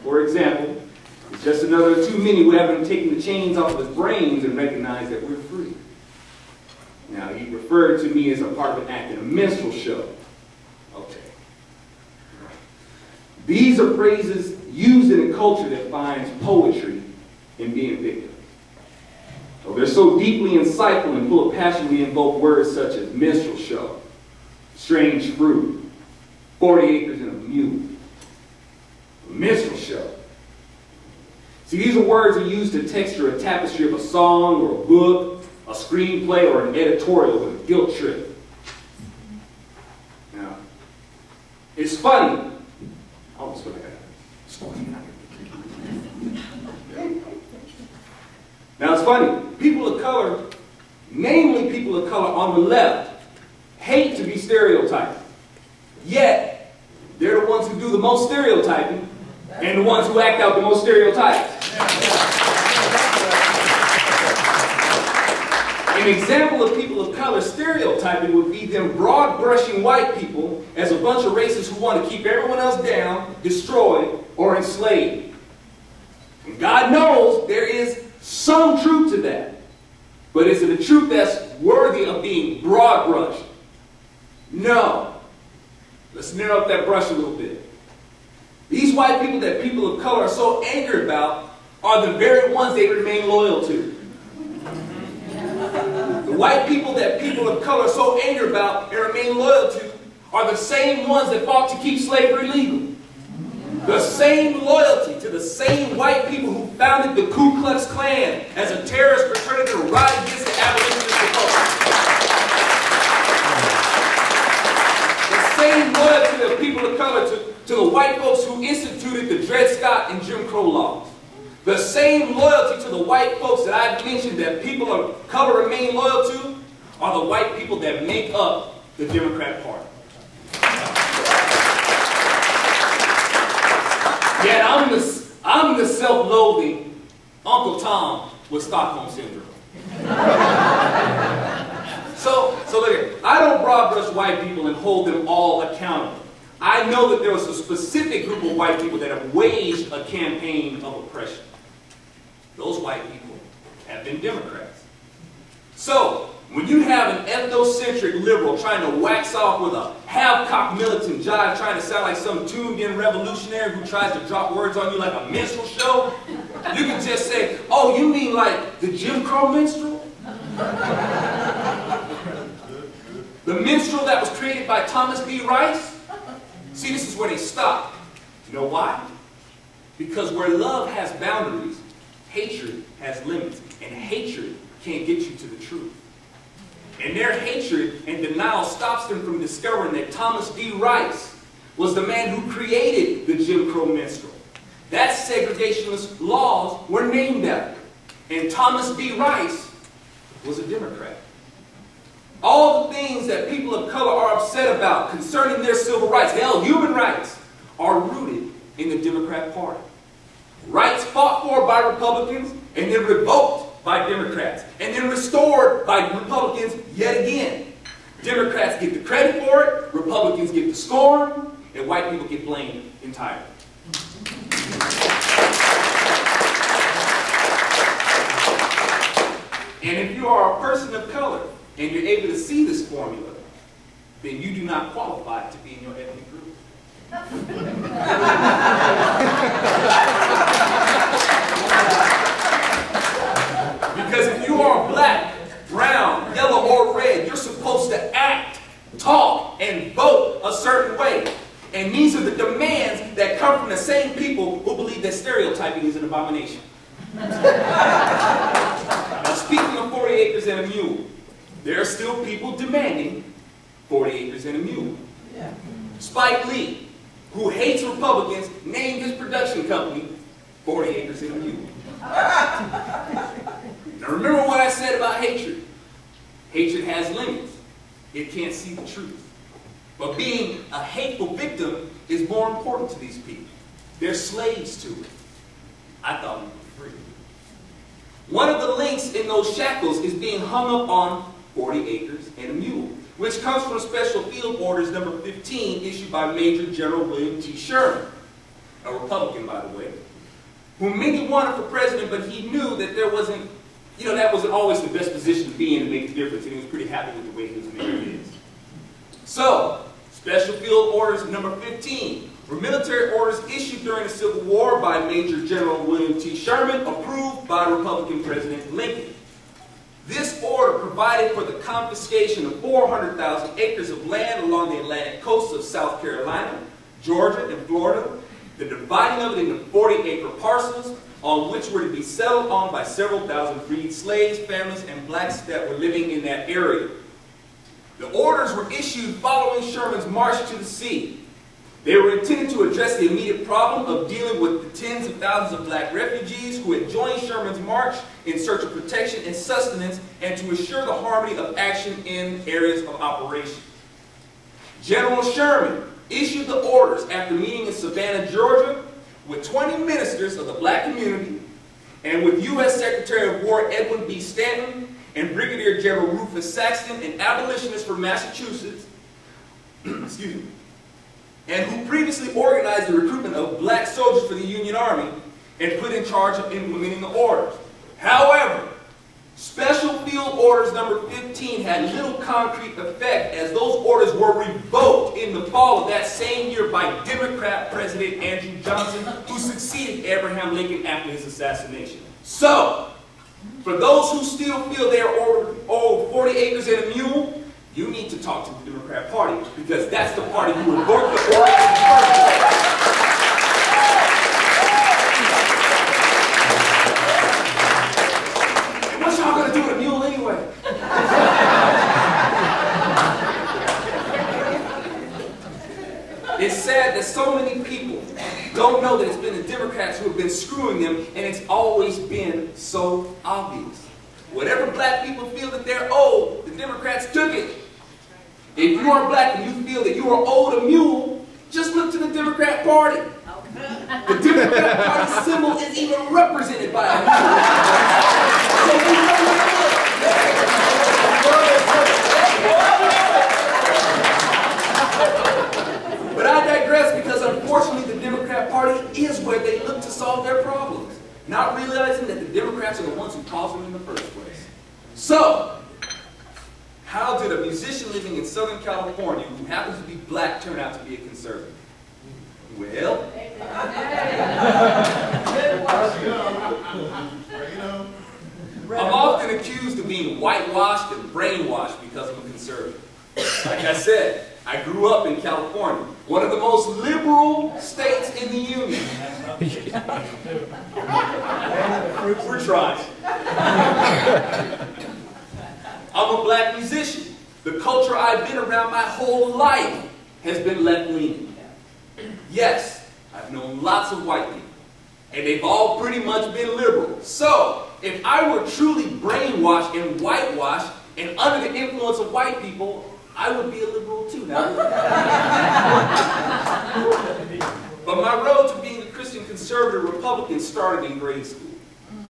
for example, is just another too many who haven't taken the chains off of his brains and recognized that we're free. Now, he referred to me as a part of an act in a minstrel show. Okay. These are phrases used in a culture that finds poetry in being victim. So they're so deeply insightful and full of passion, we invoke words such as minstrel show, strange fruit, 40 acres and a mule. A minstrel show. See, these are words that are used to texture a tapestry of a song or a book, a screenplay, or an editorial with a guilt trip. Now, it's funny. I almost feel like Now, it's funny. People of color, namely people of color on the left, hate to be stereotyped. Yet, they're the ones who do the most stereotyping and the ones who act out the most stereotypes. An example of people of color stereotyping would be them broad-brushing white people as a bunch of racists who want to keep everyone else down, destroyed, or enslaved. And God knows there is some truth to that. But is it a truth that's worthy of being broad-brushed? No. Let's narrow up that brush a little bit. These white people that people of color are so angry about are the very ones they remain loyal to. The white people that people of color are so angry about and remain loyal to are the same ones that fought to keep slavery legal. The same loyalty to the same white people who founded the Ku Klux Klan as a terrorist fraternity to rise against the abolitionist republic. The same loyalty to the people of color to the white folks who instituted the Dred Scott and Jim Crow laws. The same loyalty to the white folks that I've mentioned that people of color remain loyal to are the white people that make up the Democrat Party. Yet I'm the self-loathing Uncle Tom with Stockholm Syndrome. So look here. I don't broad brush white people and hold them all accountable. I know that there was a specific group of white people that have waged a campaign of oppression. Those white people have been Democrats. So, when you have an ethnocentric liberal trying to wax off with a half-cocked militant jive, trying to sound like some tuned-in revolutionary who tries to drop words on you like a minstrel show, you can just say, oh, you mean like the Jim Crow minstrel? The minstrel that was created by Thomas B. Rice? See, this is where they stop. You know why? Because where love has boundaries, hatred has limits, and hatred can't get you to the truth. And their hatred and denial stops them from discovering that Thomas B. Rice was the man who created the Jim Crow minstrel. That segregationist laws were named after. And Thomas B. Rice was a Democrat. All the things that people of color are upset about concerning their civil rights, hell, human rights, are rooted in the Democrat Party. Rights fought for by Republicans and then revoked by Democrats and then restored by Republicans yet again. Democrats get the credit for it, Republicans get the scorn, and white people get blamed entirely. And if you are a person of color and you're able to see this formula, then you do not qualify to be in your ethnic group. Because if you are black, brown, yellow, or red, you're supposed to act, talk, and vote a certain way. And these are the demands that come from the same people who believe that stereotyping is an abomination. Now, speaking of 40 acres and a mule, there are still people demanding 40 acres and a mule. Yeah. Spike Lee, who hates Republicans, named his production company 40 Acres and a Mule. Now remember what I said about hatred. Hatred has limits. It can't see the truth. But being a hateful victim is more important to these people. They're slaves to it. I thought we were free. One of the links in those shackles is being hung up on 40 Acres and a Mule, which comes from Special Field Orders number 15 issued by Major General William T. Sherman. a Republican, by the way, whom many wanted for president, but he knew that there wasn't, that wasn't always the best position to be in to make a difference, and he was pretty happy with the way he was making his. So, Special Field Orders number 15 were military orders issued during the Civil War by Major General William T. Sherman, approved by Republican President Lincoln. This order provided for the confiscation of 400,000 acres of land along the Atlantic coast of South Carolina, Georgia, and Florida, the dividing of it into 40-acre parcels on which were to be settled on by several thousand freed slaves, families, and blacks that were living in that area. The orders were issued following Sherman's march to the sea. They were intended to address the immediate problem of dealing with the tens of thousands of black refugees who had joined Sherman's march in search of protection and sustenance, and to assure the harmony of action in areas of operation. General Sherman issued the orders after meeting in Savannah, Georgia, with 20 ministers of the black community, and with U.S. Secretary of War Edwin B. Stanton and Brigadier General Rufus Saxton, an abolitionist from Massachusetts, excuse me, and who previously organized the recruitment of black soldiers for the Union Army and put in charge of implementing the orders. However, Special Field Orders number 15 had little concrete effect, as those orders were revoked in the fall of that same year by Democrat President Andrew Johnson, who succeeded Abraham Lincoln after his assassination. So, for those who still feel they are owed 40 acres and a mule, you need to talk to the Democrat Party, because that's the party who revoked the order in the first place. It's sad that so many people don't know that it's been the Democrats who have been screwing them, and it's always been so obvious. Whatever black people feel that they're owed, the Democrats took it. If you are black and you feel that you are owed a mule, just look to the Democrat Party. The Democrat Party symbol is even represented by a mule. So you know But I digress, because unfortunately the Democrat Party is where they look to solve their problems, not realizing that the Democrats are the ones who caused them in the first place. So, how did a musician living in Southern California who happens to be black turn out to be a conservative? Well, I'm often accused of being whitewashed and brainwashed because I'm a conservative. Like I said, I grew up in California, one of the most liberal states in the Union. We're trying. I'm a black musician. The culture I've been around my whole life has been left-leaning. Yes, I've known lots of white people, and they've all pretty much been liberal. So, if I were truly brainwashed and whitewashed and under the influence of white people, I would be a liberal too now. But my road to being a Christian conservative Republican started in grade school.